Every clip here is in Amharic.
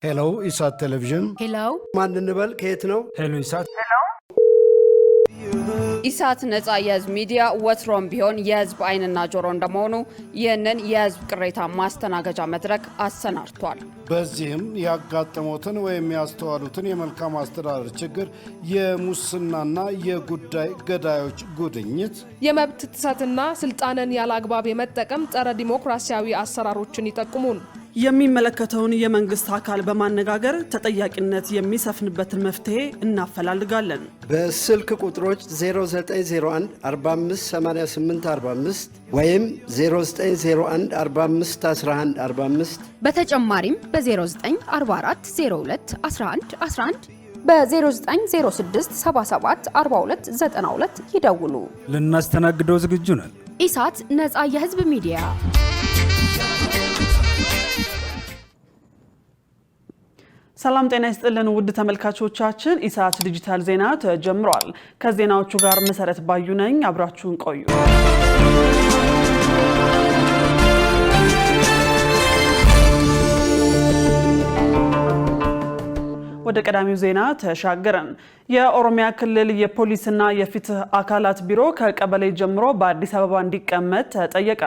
ሄሎ ኢሳት ቴሌቪዥን ሄሎ ማን እንበል ከየት ነው? ሄሎ ኢሳት ኢሳት ነጻ የህዝብ ሚዲያ ወትሮም ቢሆን የህዝብ አይንና ጆሮ እንደመሆኑ ይህንን የህዝብ ቅሬታ ማስተናገጃ መድረክ አሰናድቷል። በዚህም ያጋጠሙትን ወይም ያስተዋሉትን የመልካም አስተዳደር ችግር፣ የሙስናና የጉዳይ ገዳዮች ጉድኝት፣ የመብት ጥሰትና ስልጣንን ያለአግባብ የመጠቀም ጸረ ዲሞክራሲያዊ አሰራሮችን ይጠቁሙን። የሚመለከተውን የመንግስት አካል በማነጋገር ተጠያቂነት የሚሰፍንበትን መፍትሄ እናፈላልጋለን። በስልክ ቁጥሮች 0901 458845 ወይም 0901 451145 በተጨማሪም በ0944 02 11 11 በ0906 77 42 92 ይደውሉ። ልናስተናግደው ዝግጁ ነን። ኢሳት ነጻ የህዝብ ሚዲያ። ሰላም ጤና ይስጥልን ውድ ተመልካቾቻችን፣ ኢሳት ዲጂታል ዜና ተጀምሯል። ከዜናዎቹ ጋር መሰረት ባዩ ነኝ። አብራችሁን ቆዩ። ወደ ቀዳሚው ዜና ተሻገረን። የኦሮሚያ ክልል የፖሊስና የፍትህ አካላት ቢሮ ከቀበሌ ጀምሮ በአዲስ አበባ እንዲቀመጥ ተጠየቀ።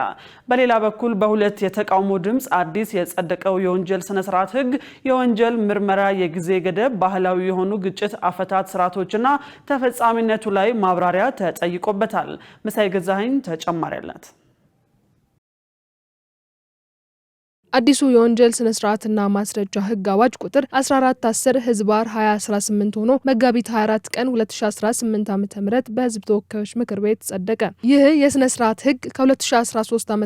በሌላ በኩል በሁለት የተቃውሞ ድምጽ አዲስ የጸደቀው የወንጀል ስነ ስርዓት ህግ የወንጀል ምርመራ የጊዜ ገደብ፣ ባህላዊ የሆኑ ግጭት አፈታት ስርዓቶችና ተፈጻሚነቱ ላይ ማብራሪያ ተጠይቆበታል። መሳይ ገዛኸኝ ተጨማሪ አላት። አዲሱ የወንጀል ስነ ስርዓትና ማስረጃ ህግ አዋጅ ቁጥር 1410 ህዝባር 2018 ሆኖ መጋቢት 24 ቀን 2018 ዓ.ም በህዝብ ተወካዮች ምክር ቤት ጸደቀ። ይህ የስነ ስርዓት ህግ ከ2013 ዓ.ም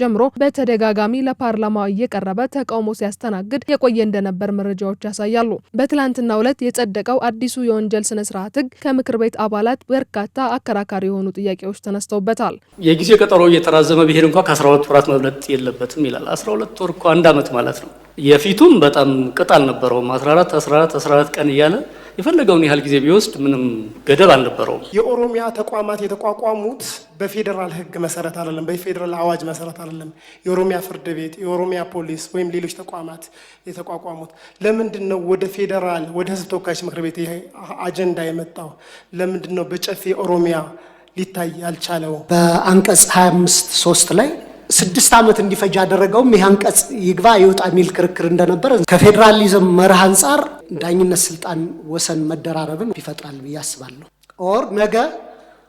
ጀምሮ በተደጋጋሚ ለፓርላማው እየቀረበ ተቃውሞ ሲያስተናግድ የቆየ እንደነበር መረጃዎች ያሳያሉ። በትላንትናው ዕለት የጸደቀው አዲሱ የወንጀል ስነ ስርዓት ህግ ከምክር ቤት አባላት በርካታ አከራካሪ የሆኑ ጥያቄዎች ተነስተውበታል። የጊዜ ቀጠሮ እየተራዘመ ቢሄድ እንኳን ከ12 ወራት መብለጥ የለበትም ይላል። 12 ወር እኮ አንድ አመት ማለት ነው። የፊቱም በጣም ቅጥ አልነበረውም። 14 ቀን እያለ የፈለገውን ያህል ጊዜ ቢወስድ ምንም ገደብ አልነበረውም። የኦሮሚያ ተቋማት የተቋቋሙት በፌዴራል ህግ መሰረት አይደለም፣ በፌዴራል አዋጅ መሰረት አይደለም። የኦሮሚያ ፍርድ ቤት፣ የኦሮሚያ ፖሊስ ወይም ሌሎች ተቋማት የተቋቋሙት ለምንድን ነው? ወደ ፌዴራል ወደ ህዝብ ተወካዮች ምክር ቤት ይሄ አጀንዳ የመጣው ለምንድን ነው? በጨፌ ኦሮሚያ ሊታይ ያልቻለው? በአንቀጽ 25(3) ላይ 6 ዓመት እንዲፈጅ ያደረገውም ይህ አንቀጽ ይግባ ይወጣ የሚል ክርክር እንደነበር ከፌዴራሊዝም መርህ አንጻር ዳኝነት ስልጣን ወሰን መደራረብን ይፈጥራል ብዬ አስባለሁ። ኦር ነገ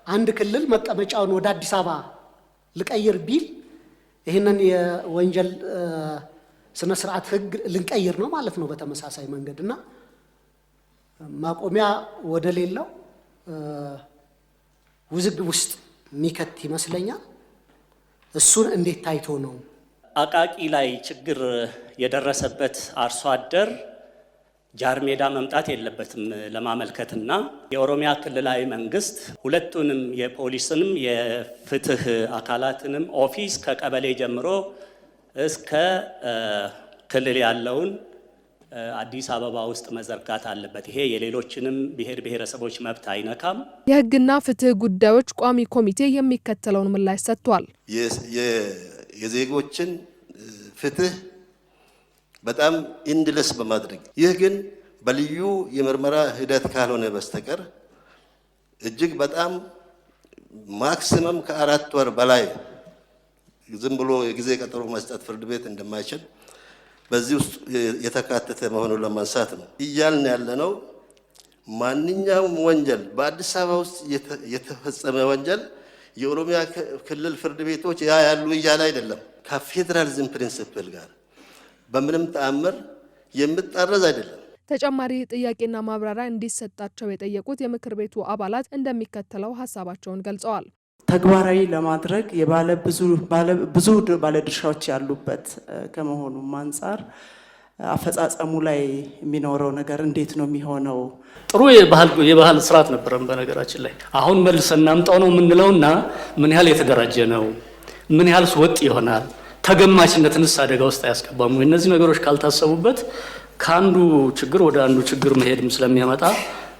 አንድ ክልል መቀመጫውን ወደ አዲስ አበባ ልቀይር ቢል ይህንን የወንጀል ስነ ስርዓት ህግ ልንቀይር ነው ማለት ነው በተመሳሳይ መንገድና ማቆሚያ ወደ ሌላው ውዝግብ ውስጥ የሚከት ይመስለኛል። እሱን እንዴት ታይቶ ነው? አቃቂ ላይ ችግር የደረሰበት አርሶ አደር ጃርሜዳ መምጣት የለበትም ለማመልከትና የኦሮሚያ ክልላዊ መንግስት ሁለቱንም የፖሊስንም የፍትህ አካላትንም ኦፊስ ከቀበሌ ጀምሮ እስከ ክልል ያለውን አዲስ አበባ ውስጥ መዘርጋት አለበት። ይሄ የሌሎችንም ብሔር ብሔረሰቦች መብት አይነካም። የህግና ፍትህ ጉዳዮች ቋሚ ኮሚቴ የሚከተለውን ምላሽ ሰጥቷል። የዜጎችን ፍትህ በጣም ኢንድለስ በማድረግ ይህ ግን በልዩ የምርመራ ሂደት ካልሆነ በስተቀር እጅግ በጣም ማክሲመም ከ4 ወር በላይ ዝም ብሎ የጊዜ ቀጠሮ መስጠት ፍርድ ቤት እንደማይችል በዚህ ውስጥ የተካተተ መሆኑን ለማንሳት ነው እያልን ያለነው። ማንኛውም ወንጀል በአዲስ አበባ ውስጥ የተፈጸመ ወንጀል የኦሮሚያ ክልል ፍርድ ቤቶች ያሉ እያለ አይደለም። ከፌዴራሊዝም ፕሪንሲፕል ጋር በምንም ተአምር የምጣረዝ አይደለም። ተጨማሪ ጥያቄና ማብራሪያ እንዲሰጣቸው የጠየቁት የምክር ቤቱ አባላት እንደሚከተለው ሀሳባቸውን ገልጸዋል። ተግባራዊ ለማድረግ ብዙ ባለድርሻዎች ያሉበት ከመሆኑም አንጻር አፈጻጸሙ ላይ የሚኖረው ነገር እንዴት ነው የሚሆነው? ጥሩ የባህል ስርዓት ነበረን በነገራችን ላይ። አሁን መልሰን እናምጣው ነው የምንለውና ምን ያህል የተደራጀ ነው? ምን ያህል ወጥ ይሆናል? ተገማችነትንስ አደጋ ውስጥ አያስገባም? እነዚህ ነገሮች ካልታሰቡበት ከአንዱ ችግር ወደ አንዱ ችግር መሄድም ስለሚያመጣ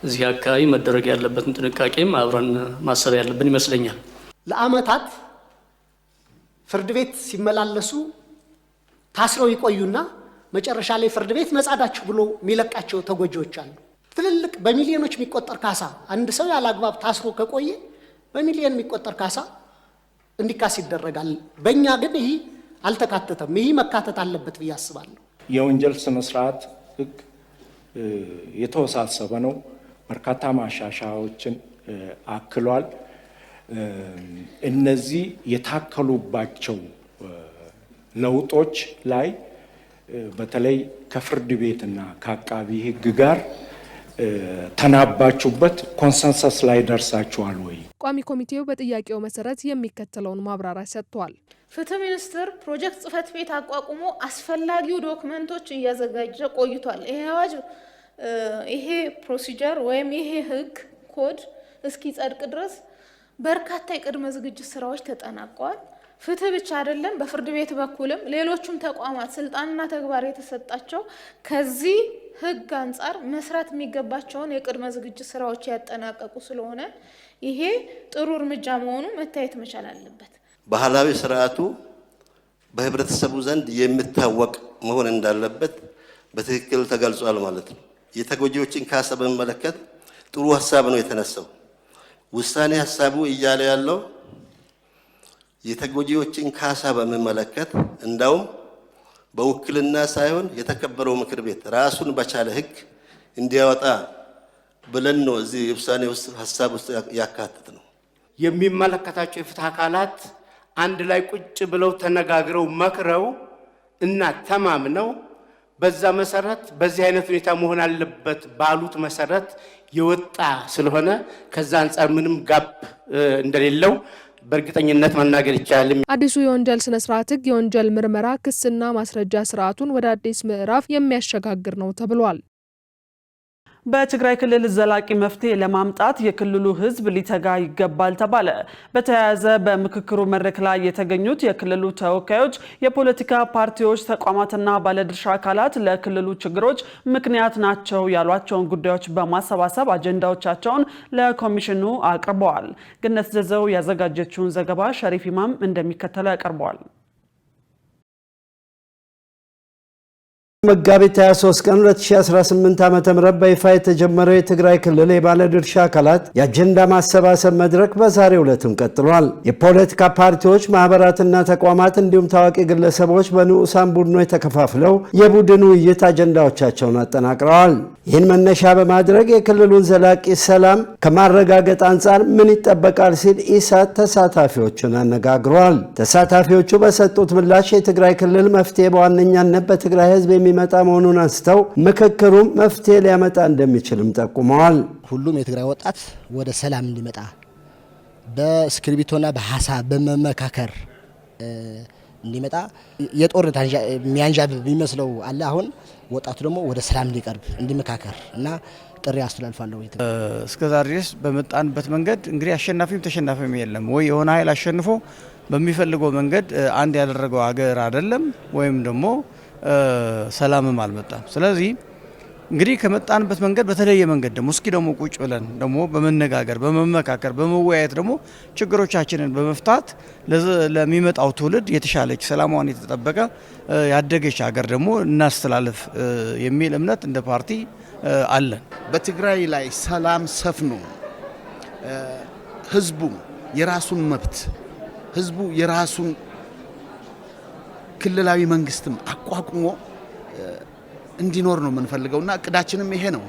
እዚህ አካባቢ መደረግ ያለበትን ጥንቃቄም አብረን ማሰብ ያለብን ይመስለኛል። ለአመታት ፍርድ ቤት ሲመላለሱ ታስረው ይቆዩና መጨረሻ ላይ ፍርድ ቤት ነጻዳችሁ ብሎ የሚለቃቸው ተጎጂዎች አሉ። ትልልቅ በሚሊዮኖች የሚቆጠር ካሳ አንድ ሰው ያላግባብ ታስሮ ከቆየ በሚሊዮን የሚቆጠር ካሳ እንዲካስ ይደረጋል። በእኛ ግን ይህ አልተካተተም። ይህ መካተት አለበት ብዬ አስባለሁ። የወንጀል ስነ ስርዓት ህግ የተወሳሰበ ነው። በርካታ ማሻሻያዎችን አክሏል። እነዚህ የታከሉባቸው ለውጦች ላይ በተለይ ከፍርድ ቤትና ከአቃቢ ህግ ጋር ተናባችሁበት ኮንሰንሰስ ላይ ደርሳችኋል ወይ? ቋሚ ኮሚቴው በጥያቄው መሰረት የሚከተለውን ማብራሪያ ሰጥቷል። ፍትህ ሚኒስቴር ፕሮጀክት ጽህፈት ቤት አቋቁሞ አስፈላጊው ዶክመንቶች እያዘጋጀ ቆይቷል። ይሄ አዋጅ ይሄ ፕሮሲጀር ወይም ይሄ ህግ ኮድ እስኪ ጸድቅ ድረስ በርካታ የቅድመ ዝግጅት ስራዎች ተጠናቀዋል። ፍትህ ብቻ አይደለም፣ በፍርድ ቤት በኩልም ሌሎችም ተቋማት ስልጣንና ተግባር የተሰጣቸው ከዚህ ህግ አንጻር መስራት የሚገባቸውን የቅድመ ዝግጅት ስራዎች ያጠናቀቁ ስለሆነ ይሄ ጥሩ እርምጃ መሆኑ መታየት መቻል አለበት። ባህላዊ ስርዓቱ በህብረተሰቡ ዘንድ የሚታወቅ መሆን እንዳለበት በትክክል ተገልጿል ማለት ነው። የተጎጂዎችን ካሳ በመመለከት ጥሩ ሀሳብ ነው የተነሳው። ውሳኔ ሀሳቡ እያለ ያለው የተጎጂዎችን ካሳ በመመለከት እንዳውም በውክልና ሳይሆን የተከበረው ምክር ቤት ራሱን በቻለ ህግ እንዲያወጣ ብለን ነው እዚህ ውሳኔ ውስጥ ሀሳብ ውስጥ ያካተት ነው። የሚመለከታቸው የፍትህ አካላት አንድ ላይ ቁጭ ብለው ተነጋግረው መክረው እና ተማምነው በዛ መሰረት በዚህ አይነት ሁኔታ መሆን አለበት ባሉት መሰረት የወጣ ስለሆነ ከዛ አንፃር ምንም ጋፕ እንደሌለው በእርግጠኝነት መናገር ይቻላል። አዲሱ የወንጀል ስነ ስርዓት ህግ የወንጀል ምርመራ ክስና ማስረጃ ስርዓቱን ወደ አዲስ ምዕራፍ የሚያሸጋግር ነው ተብሏል። በትግራይ ክልል ዘላቂ መፍትሄ ለማምጣት የክልሉ ህዝብ ሊተጋ ይገባል ተባለ። በተያያዘ በምክክሩ መድረክ ላይ የተገኙት የክልሉ ተወካዮች የፖለቲካ ፓርቲዎች፣ ተቋማትና ባለድርሻ አካላት ለክልሉ ችግሮች ምክንያት ናቸው ያሏቸውን ጉዳዮች በማሰባሰብ አጀንዳዎቻቸውን ለኮሚሽኑ አቅርበዋል። ገነት ዘዘው ያዘጋጀችውን ዘገባ ሸሪፍ ኢማም እንደሚከተለው ያቀርበዋል። መጋቢት 23 ቀን 2018 ዓ.ም በይፋ የተጀመረው የትግራይ ክልል የባለድርሻ አካላት የአጀንዳ ማሰባሰብ መድረክ በዛሬው ዕለትም ቀጥሏል። የፖለቲካ ፓርቲዎች፣ ማህበራትና ተቋማት እንዲሁም ታዋቂ ግለሰቦች በንዑሳን ቡድኖች ተከፋፍለው የቡድን ውይይት አጀንዳዎቻቸውን አጠናቅረዋል። ይህን መነሻ በማድረግ የክልሉን ዘላቂ ሰላም ከማረጋገጥ አንጻር ምን ይጠበቃል ሲል ኢሳት ተሳታፊዎችን አነጋግሯል። ተሳታፊዎቹ በሰጡት ምላሽ የትግራይ ክልል መፍትሄ በዋነኛነት በትግራይ ህዝብ የሚመጣ መሆኑን አንስተው ምክክሩም መፍትሄ ሊያመጣ እንደሚችልም ጠቁመዋል። ሁሉም የትግራይ ወጣት ወደ ሰላም እንዲመጣ በእስክሪብቶና በሐሳብ በመመካከር እንዲመጣ የጦርነት የሚያንዣብብ ቢመስለው አለ። አሁን ወጣቱ ደግሞ ወደ ሰላም እንዲቀርብ እንዲመካከር እና ጥሪ አስተላልፋለሁ። እስከዛሬ ድረስ በመጣንበት መንገድ እንግዲህ አሸናፊም ተሸናፊም የለም ወይ የሆነ ኃይል አሸንፎ በሚፈልገው መንገድ አንድ ያደረገው ሀገር አይደለም ወይም ደግሞ ሰላምም አልመጣም። ስለዚህ እንግዲህ ከመጣንበት መንገድ በተለየ መንገድ ደግሞ እስኪ ደግሞ ቁጭ ብለን ደግሞ በመነጋገር በመመካከር በመወያየት ደግሞ ችግሮቻችንን በመፍታት ለሚመጣው ትውልድ የተሻለች ሰላሟን የተጠበቀ ያደገች ሀገር ደግሞ እናስተላልፍ የሚል እምነት እንደ ፓርቲ አለን። በትግራይ ላይ ሰላም ሰፍኖ ህዝቡ የራሱን መብት ህዝቡ የራሱን ክልላዊ መንግስትም አቋቁሞ እንዲኖር ነው የምንፈልገውና እቅዳችንም ይሄ ነው፣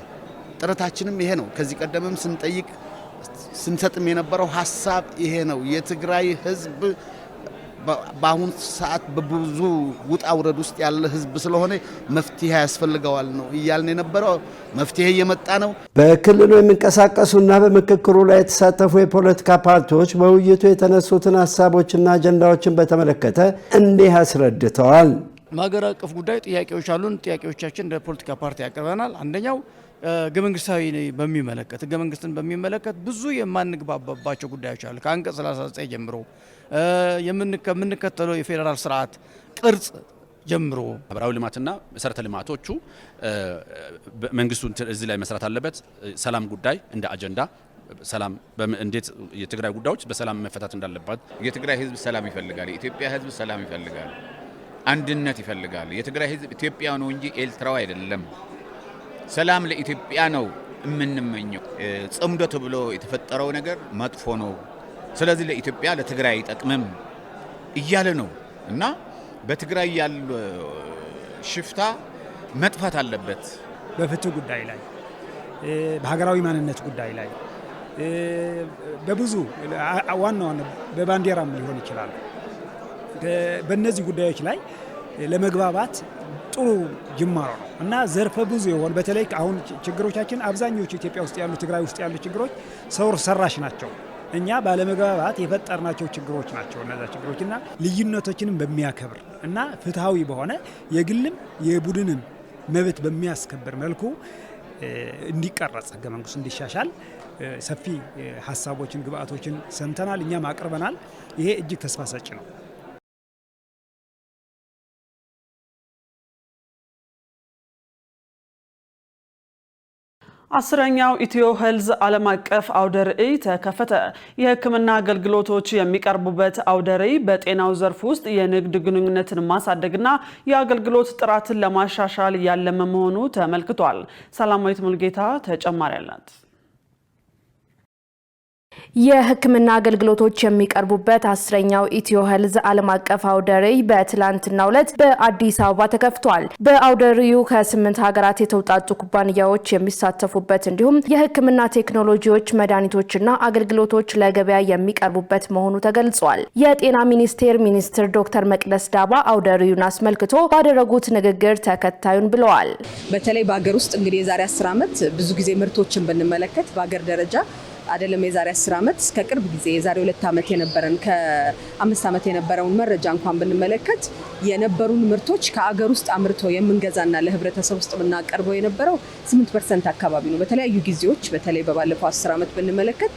ጥረታችንም ይሄ ነው። ከዚህ ቀደምም ስንጠይቅ ስንሰጥም የነበረው ሀሳብ ይሄ ነው። የትግራይ ህዝብ በአሁን ሰዓት በብዙ ውጣ ውረድ ውስጥ ያለ ህዝብ ስለሆነ መፍትሄ ያስፈልገዋል ነው እያልን የነበረው። መፍትሄ እየመጣ ነው። በክልሉ የሚንቀሳቀሱና በምክክሩ ላይ የተሳተፉ የፖለቲካ ፓርቲዎች በውይይቱ የተነሱትን ሀሳቦችና አጀንዳዎችን በተመለከተ እንዲህ አስረድተዋል። ሀገር አቀፍ ጉዳይ ጥያቄዎች አሉን። ጥያቄዎቻችን እንደ ፖለቲካ ፓርቲ ያቀርበናል። አንደኛው ህገ መንግስታዊ በሚመለከት ህገ መንግስትን በሚመለከት ብዙ የማንግባባባቸው ጉዳዮች አሉ። ከአንቀጽ 39 ጀምሮ የምንከተለው የፌዴራል ስርዓት ቅርጽ ጀምሮ ማህበራዊ ልማትና መሰረተ ልማቶቹ መንግስቱ እዚህ ላይ መስራት አለበት። ሰላም ጉዳይ እንደ አጀንዳ ሰላም እንዴት የትግራይ ጉዳዮች በሰላም መፈታት እንዳለባት። የትግራይ ህዝብ ሰላም ይፈልጋል። የኢትዮጵያ ህዝብ ሰላም ይፈልጋል። አንድነት ይፈልጋል። የትግራይ ህዝብ ኢትዮጵያ ነው እንጂ ኤርትራው አይደለም። ሰላም ለኢትዮጵያ ነው የምንመኘው። ጽምዶ ተብሎ የተፈጠረው ነገር መጥፎ ነው። ስለዚህ ለኢትዮጵያ ለትግራይ አይጠቅምም እያለ ነው እና በትግራይ ያለ ሽፍታ መጥፋት አለበት። በፍትህ ጉዳይ ላይ በሀገራዊ ማንነት ጉዳይ ላይ በብዙ ዋና በባንዲራም ሊሆን ይችላል። በእነዚህ ጉዳዮች ላይ ለመግባባት ጥሩ ጅማሮ ነው እና ዘርፈ ብዙ የሆነ በተለይ አሁን ችግሮቻችን አብዛኞቹ ኢትዮጵያ ውስጥ ያሉ ትግራይ ውስጥ ያሉ ችግሮች ሰው ሰራሽ ናቸው። እኛ ባለመግባባት የፈጠርናቸው ችግሮች ናቸው። እነዛ ችግሮችና ልዩነቶችንም በሚያከብር እና ፍትሃዊ በሆነ የግልም የቡድንም መብት በሚያስከብር መልኩ እንዲቀረጽ ህገ መንግስቱ እንዲሻሻል ሰፊ ሀሳቦችን ግብአቶችን ሰምተናል፣ እኛም አቅርበናል። ይሄ እጅግ ተስፋ ሰጪ ነው። አስረኛው ኢትዮ ሄልዝ ዓለም አቀፍ አውደ ርዕይ ተከፈተ። የህክምና አገልግሎቶች የሚቀርቡበት አውደ ርዕይ በጤናው ዘርፍ ውስጥ የንግድ ግንኙነትን ማሳደግና የአገልግሎት ጥራትን ለማሻሻል ያለመ መሆኑ ተመልክቷል። ሰላማዊት ሙልጌታ ተጨማሪ አላት። የህክምና አገልግሎቶች የሚቀርቡበት 10ኛው ኢትዮ ሄልዝ ዓለም አቀፍ አውደ ርዕይ በትላንትናው ዕለት በአዲስ አበባ ተከፍቷል። በአውደ ርዕዩ ከ8 ሀገራት የተውጣጡ ኩባንያዎች የሚሳተፉበት እንዲሁም የህክምና ቴክኖሎጂዎች፣ መድኃኒቶችና አገልግሎቶች ለገበያ የሚቀርቡበት መሆኑ ተገልጿል። የጤና ሚኒስቴር ሚኒስትር ዶክተር መቅደስ ዳባ አውደ ርዕዩን አስመልክቶ ባደረጉት ንግግር ተከታዩን ብለዋል። በተለይ በአገር ውስጥ እንግዲህ የዛሬ 10 ዓመት ብዙ ጊዜ ምርቶችን ብንመለከት በአገር ደረጃ አይደለም የዛሬ 10 ዓመት እስከ ቅርብ ጊዜ የዛሬ 2 ዓመት የነበረን ከ5 ዓመት የነበረውን መረጃ እንኳን ብንመለከት የነበሩን ምርቶች ከአገር ውስጥ አምርቶ የምንገዛና ለህብረተሰብ ውስጥ የምናቀርበው የነበረው 8% አካባቢ ነው። በተለያዩ ጊዜዎች በተለይ በባለፈው 10 ዓመት ብንመለከት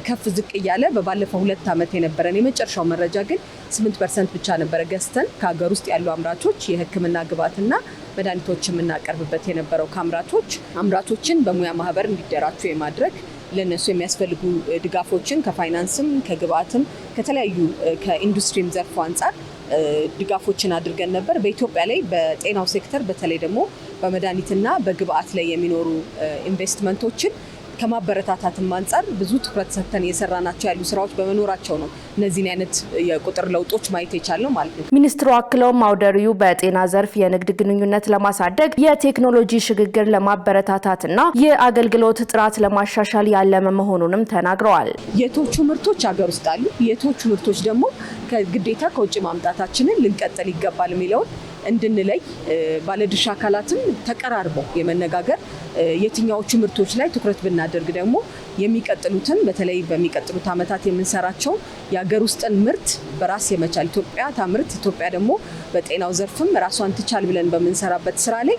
ከፍ ዝቅ እያለ በባለፈው 2 ዓመት የነበረን የመጨረሻው መረጃ ግን 8% ብቻ ነበረ ገዝተን ከአገር ውስጥ ያሉ አምራቾች የህክምና ግብዓትና መድኃኒቶች የምናቀርብበት የነበረው አምራቾችን በሙያ ማህበር እንዲደራጁ የማድረግ ለነሱ የሚያስፈልጉ ድጋፎችን ከፋይናንስም ከግብአትም ከተለያዩ ከኢንዱስትሪም ዘርፍ አንፃር ድጋፎችን አድርገን ነበር። በኢትዮጵያ ላይ በጤናው ሴክተር በተለይ ደግሞ በመድኃኒትና በግብአት ላይ የሚኖሩ ኢንቨስትመንቶችን ከማበረታታትም አንፃር ብዙ ትኩረት ሰጥተን የሰራናቸው ያሉ ስራዎች በመኖራቸው ነው እነዚህን አይነት የቁጥር ለውጦች ማየት የቻልነው ማለት ነው። ሚኒስትሩ አክለውም አውደ ርዕዩ በጤና ዘርፍ የንግድ ግንኙነት ለማሳደግ የቴክኖሎጂ ሽግግር ለማበረታታትና የአገልግሎት ጥራት ለማሻሻል ያለመ መሆኑንም ተናግረዋል። የቶቹ ምርቶች ሀገር ውስጥ አሉ፣ የቶቹ ምርቶች ደግሞ ከግዴታ ከውጭ ማምጣታችንን ልንቀጥል ይገባል የሚለውን እንድንለይ ባለድርሻ አካላትም ተቀራርበው የመነጋገር የትኛዎቹ ምርቶች ላይ ትኩረት ብናደርግ ደግሞ የሚቀጥሉትን በተለይ በሚቀጥሉት ዓመታት የምንሰራቸው የሀገር ውስጥን ምርት በራስ የመቻል ኢትዮጵያ ታምርት ኢትዮጵያ ደግሞ በጤናው ዘርፍም ራሷን ትቻል ብለን በምንሰራበት ስራ ላይ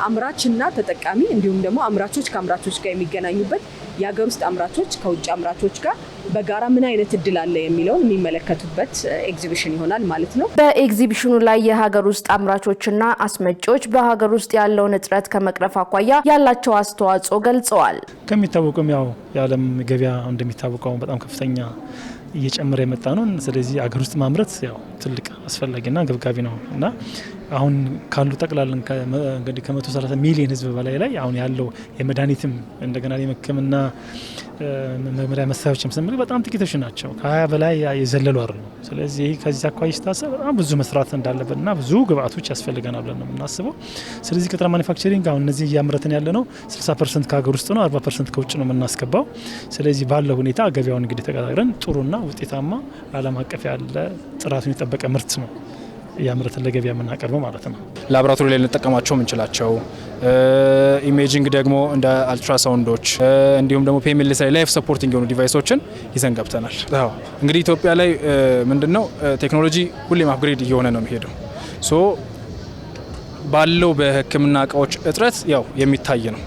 አምራችና ተጠቃሚ እንዲሁም ደግሞ አምራቾች ከአምራቾች ጋር የሚገናኙበት የሀገር ውስጥ አምራቾች ከውጭ አምራቾች ጋር በጋራ ምን አይነት እድል አለ የሚለውን የሚመለከቱበት ኤግዚቢሽን ይሆናል ማለት ነው። በኤግዚቢሽኑ ላይ የሀገር ውስጥ አምራቾችና አስመጪዎች በሀገር ውስጥ ያለውን እጥረት ከመቅረፍ አኳያ ያላቸው አስተዋጽኦ ገልጸዋል። ከሚታወቀው ያው የዓለም ገበያ እንደሚታወቀው በጣም ከፍተኛ እየጨመረ የመጣ ነው። ስለዚህ አገር ውስጥ ማምረት ያው ትልቅ አስፈላጊና ገብጋቢ ነው እና አሁን ካሉ ጠቅላላን እንግዲህ ከ130 ሚሊዮን ህዝብ በላይ ላይ አሁን ያለው የመድኃኒትም እንደገና የሕክምና መመሪያ መሳሪያዎችም ስንል በጣም ጥቂቶች ናቸው። ከ20 በላይ የዘለሉ አይደሉ። ስለዚህ ከዚህ አኳያ ሲታሰብ በጣም ብዙ መስራት እንዳለበትና ብዙ ግብአቶች ያስፈልገናል ብለን ነው የምናስበው። ስለዚህ ከተማ ማኒፋክቸሪንግ አሁን እነዚህ እያመረትን ያለ ነው 60% ከሀገር ውስጥ ነው፣ 40% ከውጭ ነው የምናስገባው። ስለዚህ ባለው ሁኔታ ገበያውን እንግዲህ ተቀጣጥረን ጥሩና ውጤታማ ዓለም አቀፍ ያለ ጥራቱን የጠበቀ ምርት ነው ያምረትን ለገበያ የምናቀርበው ማለት ነው። ላቦራቶሪ ላይ ልንጠቀማቸው የምንችላቸው ኢሜጂንግ ደግሞ እንደ አልትራሳውንዶች እንዲሁም ደግሞ ፒኤምኤልኤስ ላይ ላይፍ ሰፖርቲንግ የሆኑ ዲቫይሶችን ይዘን ገብተናል። እንግዲህ ኢትዮጵያ ላይ ምንድነው ቴክኖሎጂ ሁሌም አፕግሬድ እየሆነ ነው የሚሄደው። ሶ ባለው በሕክምና እቃዎች እጥረት ያው የሚታይ ነው።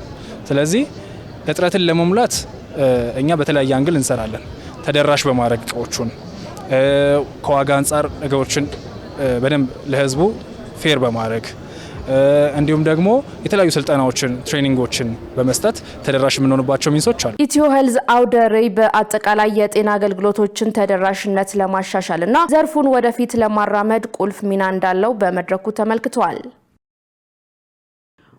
ስለዚህ እጥረትን ለመሙላት እኛ በተለያየ አንግል እንሰራለን። ተደራሽ በማድረግ እቃዎቹን ከዋጋ አንጻር ነገሮችን በደንብ ለህዝቡ ፌር በማድረግ እንዲሁም ደግሞ የተለያዩ ስልጠናዎችን ትሬኒንጎችን በመስጠት ተደራሽ የምንሆንባቸው ሚንሶች አሉ። ኢትዮ ሄልዝ አውደ ርዕይ በአጠቃላይ የጤና አገልግሎቶችን ተደራሽነት ለማሻሻልና ዘርፉን ወደፊት ለማራመድ ቁልፍ ሚና እንዳለው በመድረኩ ተመልክቷል።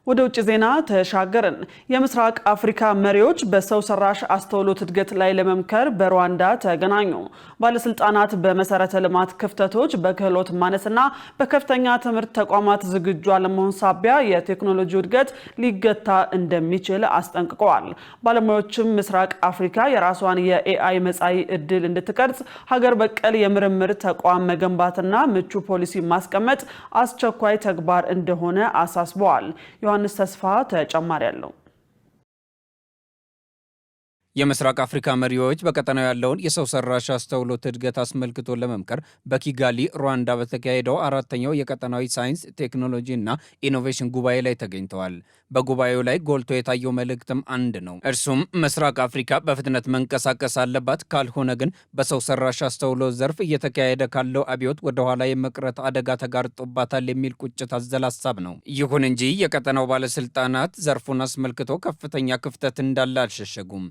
ወደ ውጭ ዜና ተሻገርን። የምስራቅ አፍሪካ መሪዎች በሰው ሰራሽ አስተውሎት እድገት ላይ ለመምከር በሩዋንዳ ተገናኙ። ባለስልጣናት በመሰረተ ልማት ክፍተቶች፣ በክህሎት ማነስና በከፍተኛ ትምህርት ተቋማት ዝግጁ አለመሆን ሳቢያ የቴክኖሎጂ እድገት ሊገታ እንደሚችል አስጠንቅቀዋል። ባለሙያዎችም ምስራቅ አፍሪካ የራሷን የኤአይ መጻኢ እድል እንድትቀርጽ ሀገር በቀል የምርምር ተቋም መገንባትና ምቹ ፖሊሲ ማስቀመጥ አስቸኳይ ተግባር እንደሆነ አሳስበዋል። ዮሐንስ ተስፋ ተጨማሪ ያለው። የምስራቅ አፍሪካ መሪዎች በቀጠናው ያለውን የሰው ሰራሽ አስተውሎት እድገት አስመልክቶ ለመምከር በኪጋሊ ሩዋንዳ በተካሄደው አራተኛው የቀጠናዊ ሳይንስ ቴክኖሎጂ እና ኢኖቬሽን ጉባኤ ላይ ተገኝተዋል። በጉባኤው ላይ ጎልቶ የታየው መልእክትም አንድ ነው። እርሱም ምስራቅ አፍሪካ በፍጥነት መንቀሳቀስ አለባት፣ ካልሆነ ግን በሰው ሰራሽ አስተውሎት ዘርፍ እየተካሄደ ካለው አብዮት ወደኋላ የመቅረት አደጋ ተጋርጦባታል የሚል ቁጭት አዘል ሀሳብ ነው። ይሁን እንጂ የቀጠናው ባለስልጣናት ዘርፉን አስመልክቶ ከፍተኛ ክፍተት እንዳለ አልሸሸጉም።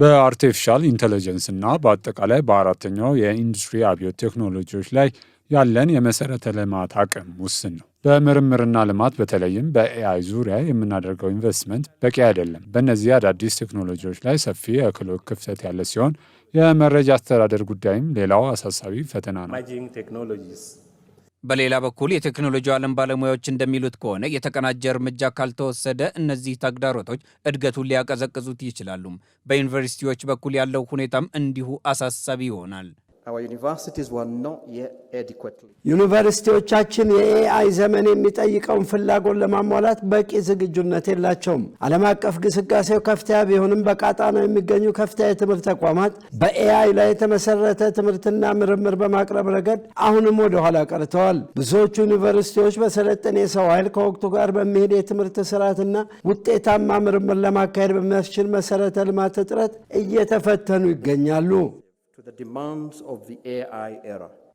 በአርቲፊሻል ኢንተለጀንስ እና በአጠቃላይ በአራተኛው የኢንዱስትሪ አብዮት ቴክኖሎጂዎች ላይ ያለን የመሰረተ ልማት አቅም ውስን ነው። በምርምርና ልማት በተለይም በኤአይ ዙሪያ የምናደርገው ኢንቨስትመንት በቂ አይደለም። በእነዚህ አዳዲስ ቴክኖሎጂዎች ላይ ሰፊ የክህሎት ክፍተት ያለ ሲሆን የመረጃ አስተዳደር ጉዳይም ሌላው አሳሳቢ ፈተና ነው። በሌላ በኩል የቴክኖሎጂ ዓለም ባለሙያዎች እንደሚሉት ከሆነ የተቀናጀ እርምጃ ካልተወሰደ እነዚህ ተግዳሮቶች እድገቱን ሊያቀዘቅዙት ይችላሉ። በዩኒቨርሲቲዎች በኩል ያለው ሁኔታም እንዲሁ አሳሳቢ ይሆናል። ዩኒቨርሲቲዎቻችን የኤአይ ዘመን የሚጠይቀውን ፍላጎት ለማሟላት በቂ ዝግጁነት የላቸውም። ዓለም አቀፍ ግስጋሴው ከፍተኛ ቢሆንም በቀጣናው የሚገኙ ከፍተኛ የትምህርት ተቋማት በኤአይ ላይ የተመሰረተ ትምህርትና ምርምር በማቅረብ ረገድ አሁንም ወደ ኋላ ቀርተዋል። ብዙዎቹ ዩኒቨርሲቲዎች በሰለጠነ የሰው ኃይል ከወቅቱ ጋር በሚሄድ የትምህርት ስርዓትና ውጤታማ ምርምር ለማካሄድ በሚያስችል መሰረተ ልማት እጥረት እየተፈተኑ ይገኛሉ።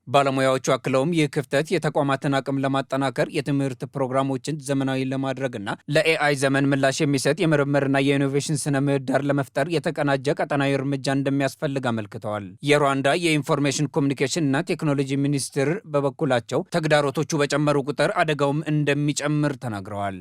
ባለሙያዎቹ አክለውም ይህ ክፍተት የተቋማትን አቅም ለማጠናከር የትምህርት ፕሮግራሞችን ዘመናዊ ለማድረግና ለኤአይ ዘመን ምላሽ የሚሰጥ የምርምርና የኢኖቬሽን ስነ ምህዳር ለመፍጠር የተቀናጀ ቀጠናዊ እርምጃ እንደሚያስፈልግ አመልክተዋል። የሩዋንዳ የኢንፎርሜሽን ኮሚኒኬሽን እና ቴክኖሎጂ ሚኒስትር በበኩላቸው ተግዳሮቶቹ በጨመሩ ቁጥር አደጋውም እንደሚጨምር ተናግረዋል።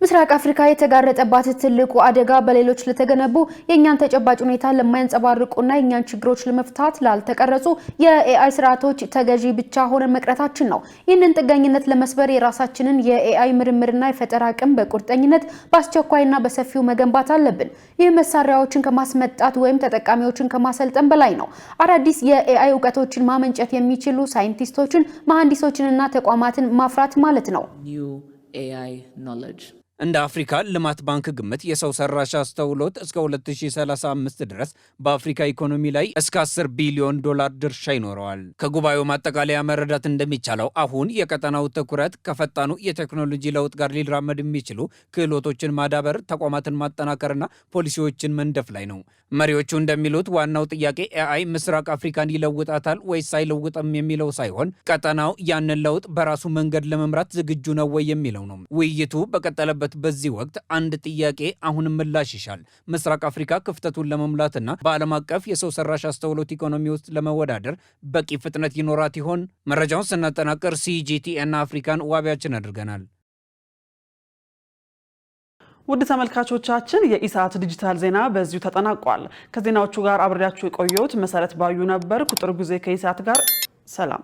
ምስራቅ አፍሪካ የተጋረጠባት ትልቁ አደጋ በሌሎች ለተገነቡ የእኛን ተጨባጭ ሁኔታ ለማያንጸባርቁና የእኛን ችግሮች ለመፍታት ላልተቀረጹ የኤአይ ስርዓቶች ተገዢ ብቻ ሆነን መቅረታችን ነው። ይህንን ጥገኝነት ለመስበር የራሳችንን የኤአይ ምርምርና የፈጠራ አቅም በቁርጠኝነት በአስቸኳይና በሰፊው መገንባት አለብን። ይህ መሳሪያዎችን ከማስመጣት ወይም ተጠቃሚዎችን ከማሰልጠን በላይ ነው። አዳዲስ የኤአይ እውቀቶችን ማመንጨት የሚችሉ ሳይንቲስቶችን፣ መሐንዲሶችንና ተቋማትን ማፍራት ማለት ነው። እንደ አፍሪካ ልማት ባንክ ግምት የሰው ሰራሽ አስተውሎት እስከ 2035 ድረስ በአፍሪካ ኢኮኖሚ ላይ እስከ 10 ቢሊዮን ዶላር ድርሻ ይኖረዋል። ከጉባኤው ማጠቃለያ መረዳት እንደሚቻለው አሁን የቀጠናው ትኩረት ከፈጣኑ የቴክኖሎጂ ለውጥ ጋር ሊራመድ የሚችሉ ክህሎቶችን ማዳበር፣ ተቋማትን ማጠናከርና ፖሊሲዎችን መንደፍ ላይ ነው። መሪዎቹ እንደሚሉት ዋናው ጥያቄ ኤአይ ምስራቅ አፍሪካን ይለውጣታል ወይስ አይለውጥም የሚለው ሳይሆን ቀጠናው ያንን ለውጥ በራሱ መንገድ ለመምራት ዝግጁ ነው ወይ የሚለው ነው። ውይይቱ በቀጠለበት በዚህ ወቅት አንድ ጥያቄ አሁንም ምላሽ ይሻል። ምስራቅ አፍሪካ ክፍተቱን ለመሙላትና በዓለም አቀፍ የሰው ሰራሽ አስተውሎት ኢኮኖሚ ውስጥ ለመወዳደር በቂ ፍጥነት ይኖራት ይሆን? መረጃውን ስናጠናቅር ሲጂቲኤን አፍሪካን ዋቢያችን አድርገናል። ውድ ተመልካቾቻችን የኢሳት ዲጂታል ዜና በዚሁ ተጠናቋል። ከዜናዎቹ ጋር አብሬያችሁ የቆየሁት መሰረት ባዩ ነበር። ቁጥር ጊዜ ከኢሳት ጋር ሰላም።